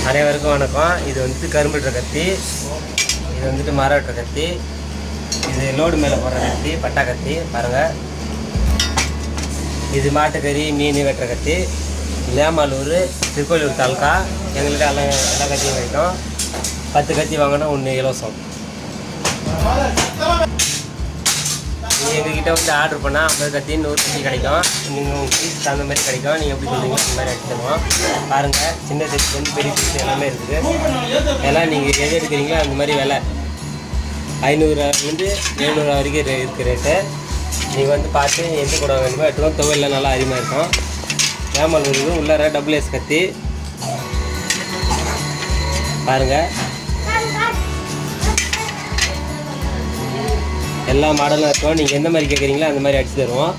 அனைவருக்கும் வணக்கம். இது வந்துட்டு கரும்பு வெட்டுற கத்தி, இது வந்துட்டு மரம் வெட்டுற கத்தி, இது லோடு மேலே போடுற கத்தி, பட்டா கத்தி பாருங்கள். இது மாட்டுக்கறி மீன் வெட்டுற கத்தி. லேமாலூர் திருக்கோயிலூர் தாலுக்கா. எங்கள்கிட்ட எல்லா கத்தியும் கிடைக்கும். 10 கத்தி வாங்கினா 1 இலவசம். எங்ககிட்ட வந்து ஆர்டர் பண்ணால் 50 கத்தி 100 கத்தி கிடைக்கும். நீங்கள் உங்கள் பீஸ் தகுந்த மாதிரி கிடைக்கும். நீங்கள் எப்படி சொல்லுவீங்க அந்த மாதிரி அடிச்சிடுவோம். பாருங்கள், சின்ன சைஸ் வந்து பெரிய சைஸ் எல்லாமே இருக்குது. எல்லாம் நீங்கள் எது எடுக்கிறீங்களோ அந்த மாதிரி விலை 500 ரூபாயிலேருந்து 700 ரூபா வரைக்கும் இருக்குது ரேட்டு. நீங்கள் வந்து பார்த்து எந்த கூட வேணுமோ எடுத்துக்கோ. துவையெல்லாம் நல்லா அதிகமாக இருக்கும். ஏமல் இருக்குது. உள்ளார WS கத்தி பாருங்கள். எல்லா மாடலும் இருக்கும். நீங்கள் எந்த மாதிரி கேட்குறீங்களோ அந்த மாதிரி அடிச்சு தருவோம்.